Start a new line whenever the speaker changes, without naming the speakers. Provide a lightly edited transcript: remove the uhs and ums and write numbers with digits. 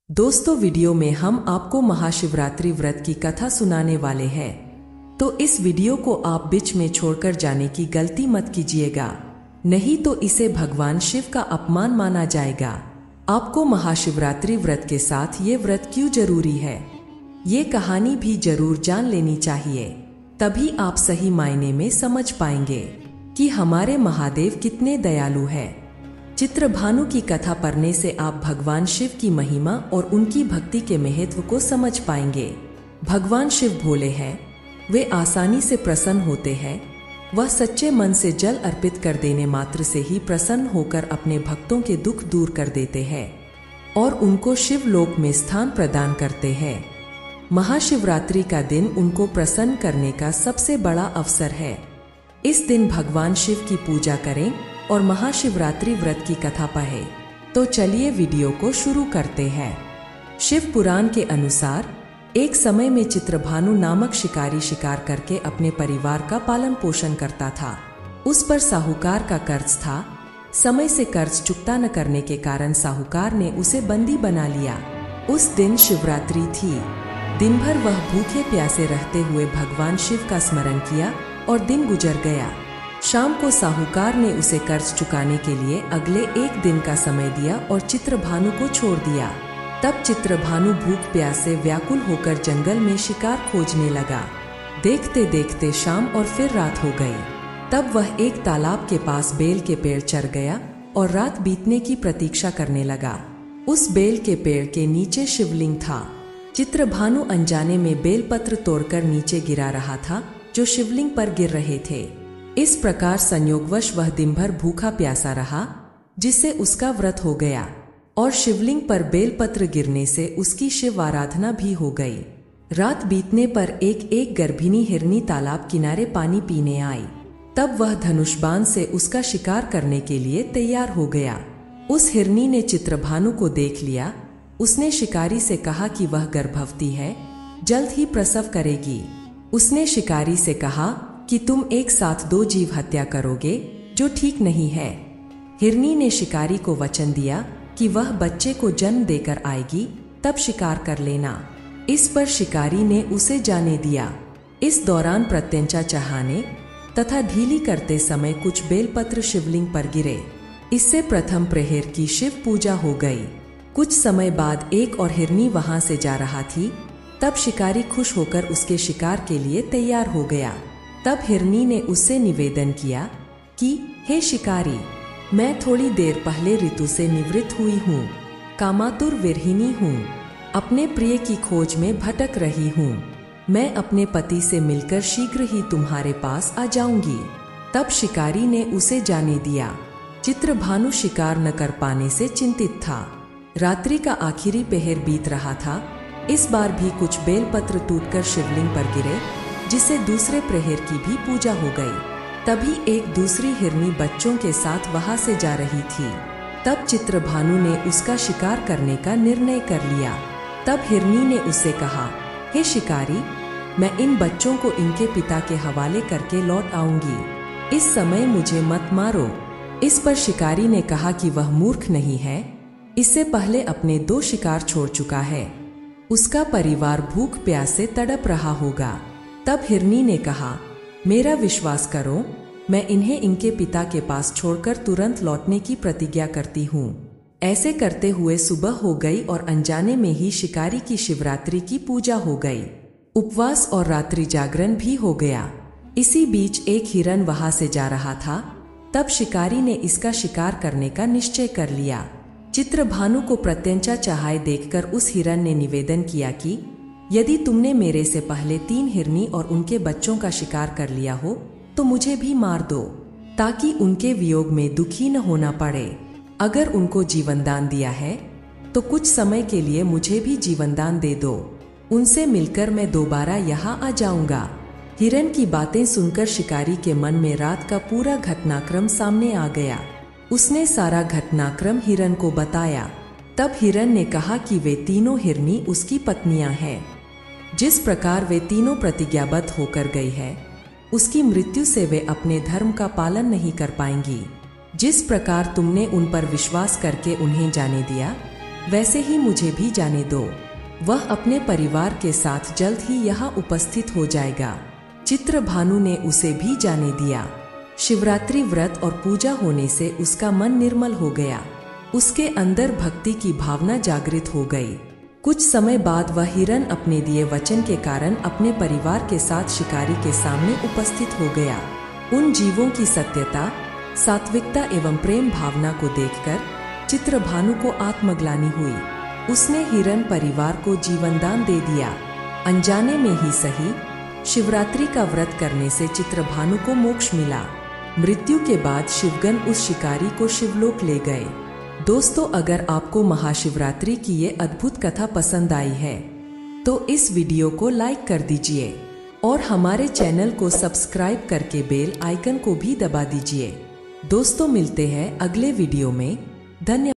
दोस्तों, वीडियो में हम आपको महाशिवरात्रि व्रत की कथा सुनाने वाले हैं, तो इस वीडियो को आप बीच में छोड़कर जाने की गलती मत कीजिएगा, नहीं तो इसे भगवान शिव का अपमान माना जाएगा। आपको महाशिवरात्रि व्रत के साथ ये व्रत क्यों जरूरी है, ये कहानी भी जरूर जान लेनी चाहिए, तभी आप सही मायने में समझ पाएंगे कि हमारे महादेव कितने दयालु हैं। चित्रभानु की कथा पढ़ने से आप भगवान शिव की महिमा और उनकी भक्ति के महत्व को समझ पाएंगे। भगवान शिव भोले हैं, वे आसानी से प्रसन्न होते हैं। वह सच्चे मन से जल अर्पित कर देने मात्र से ही प्रसन्न होकर अपने भक्तों के दुख दूर कर देते हैं और उनको शिव लोक में स्थान प्रदान करते हैं। महाशिवरात्रि का दिन उनको प्रसन्न करने का सबसे बड़ा अवसर है। इस दिन भगवान शिव की पूजा करें और महाशिवरात्रि व्रत की कथा पढ़ें। तो चलिए वीडियो को शुरू करते हैं। शिव पुराण के अनुसार एक समय में चित्रभानु नामक शिकारी शिकार करके अपने परिवार का पालन पोषण करता था। उस पर साहूकार का कर्ज था। समय से कर्ज चुकता न करने के कारण साहूकार ने उसे बंदी बना लिया। उस दिन शिवरात्रि थी। दिन भर वह भूखे प्यासे रहते हुए भगवान शिव का स्मरण किया और दिन गुजर गया। शाम को साहूकार ने उसे कर्ज चुकाने के लिए अगले एक दिन का समय दिया और चित्रभानु को छोड़ दिया। तब चित्रभानु भूख प्यास से व्याकुल होकर जंगल में शिकार खोजने लगा। देखते देखते शाम और फिर रात हो गई। तब वह एक तालाब के पास बेल के पेड़ चढ़ गया और रात बीतने की प्रतीक्षा करने लगा। उस बेल के पेड़ के नीचे शिवलिंग था। चित्रभानु अनजाने में बेलपत्र तोड़कर नीचे गिरा रहा था, जो शिवलिंग पर गिर रहे थे। इस प्रकार संयोगवश वह दिन भर भूखा प्यासा रहा, जिससे उसका व्रत हो गया और शिवलिंग पर बेलपत्र गिरने से उसकी शिव आराधना भी हो गई। रात बीतने पर एक गर्भिणी हिरनी तालाब किनारे पानी पीने आई। तब वह धनुषबाण से उसका शिकार करने के लिए तैयार हो गया। उस हिरनी ने चित्रभानु को देख लिया। उसने शिकारी से कहा कि वह गर्भवती है, जल्द ही प्रसव करेगी। उसने शिकारी से कहा कि तुम एक साथ दो जीव हत्या करोगे, जो ठीक नहीं है। हिरनी ने शिकारी को वचन दिया कि वह बच्चे को जन्म देकर आएगी, तब शिकार कर लेना। इस पर शिकारी ने उसे जाने दिया। इस दौरान प्रत्यंचा चढ़ाने तथा ढीली करते समय कुछ बेलपत्र शिवलिंग पर गिरे। इससे प्रथम प्रहर की शिव पूजा हो गई। कुछ समय बाद एक और हिरनी वहां से जा रहा थी। तब शिकारी खुश होकर उसके शिकार के लिए तैयार हो गया। तब हिरनी ने उससे निवेदन किया कि हे शिकारी, मैं थोड़ी देर पहले ऋतु से निवृत्त हुई हूँ, कामातुर विरहिणी हूँ, अपने प्रिय की खोज में भटक रही हूँ। मैं अपने पति से मिलकर शीघ्र ही तुम्हारे पास आ जाऊंगी। तब शिकारी ने उसे जाने दिया। चित्रभानु शिकार न कर पाने से चिंतित था। रात्रि का आखिरी पहर बीत रहा था। इस बार भी कुछ बेलपत्र टूटकर शिवलिंग पर गिरे, जिससे दूसरे प्रहर की भी पूजा हो गई। तभी एक दूसरी हिरनी बच्चों के साथ वहां से जा रही थी। तब चित्रभानु ने उसका शिकार करने का निर्णय कर लिया। तब हिरनी ने उससे कहा, हे शिकारी, मैं इन बच्चों को इनके पिता के हवाले करके लौट आऊंगी। इस समय मुझे मत मारो। इस पर शिकारी ने कहा कि वह मूर्ख नहीं है, इससे पहले अपने दो शिकार छोड़ चुका है। उसका परिवार भूख प्यास से तड़प रहा होगा। तब हिरनी ने कहा, मेरा विश्वास करो, मैं इन्हें इनके पिता के पास छोड़कर तुरंत लौटने की प्रतिज्ञा करती हूँ। ऐसे करते हुए सुबह हो गई और अनजाने में ही शिकारी की शिवरात्रि की पूजा हो गई। उपवास और रात्रि जागरण भी हो गया। इसी बीच एक हिरन वहां से जा रहा था। तब शिकारी ने इसका शिकार करने का निश्चय कर लिया। चित्रभानु को प्रत्यंचा चाहाए देखकर उस हिरन ने निवेदन किया कि यदि तुमने मेरे से पहले 3 हिरनी और उनके बच्चों का शिकार कर लिया हो, तो मुझे भी मार दो, ताकि उनके वियोग में दुखी न होना पड़े। अगर उनको जीवनदान दिया है, तो कुछ समय के लिए मुझे भी जीवनदान दे दो। उनसे मिलकर मैं दोबारा यहाँ आ जाऊंगा। हिरन की बातें सुनकर शिकारी के मन में रात का पूरा घटनाक्रम सामने आ गया। उसने सारा घटनाक्रम हिरन को बताया। तब हिरन ने कहा कि वे तीनों हिरनी उसकी पत्नियां हैं। जिस प्रकार वे तीनों प्रतिज्ञाबद्ध होकर गई है, उसकी मृत्यु से वे अपने धर्म का पालन नहीं कर पाएंगी। जिस प्रकार तुमने उन पर विश्वास करके उन्हें जाने दिया, वैसे ही मुझे भी जाने दो। वह अपने परिवार के साथ जल्द ही यहाँ उपस्थित हो जाएगा। चित्रभानु ने उसे भी जाने दिया। शिवरात्रि व्रत और पूजा होने से उसका मन निर्मल हो गया। उसके अंदर भक्ति की भावना जागृत हो गई। कुछ समय बाद वह हिरण अपने दिए वचन के कारण अपने परिवार के साथ शिकारी के सामने उपस्थित हो गया। उन जीवों की सत्यता, सात्विकता एवं प्रेम भावना को देखकर चित्रभानु को आत्मग्लानि हुई। उसने हिरण परिवार को जीवनदान दे दिया। अनजाने में ही सही, शिवरात्रि का व्रत करने से चित्रभानु को मोक्ष मिला। मृत्यु के बाद शिवगण उस शिकारी को शिवलोक ले गए। दोस्तों, अगर आपको महाशिवरात्रि की ये अद्भुत कथा पसंद आई है तो इस वीडियो को लाइक कर दीजिए और हमारे चैनल को सब्सक्राइब करके बेल आइकन को भी दबा दीजिए। दोस्तों, मिलते हैं अगले वीडियो में। धन्यवाद।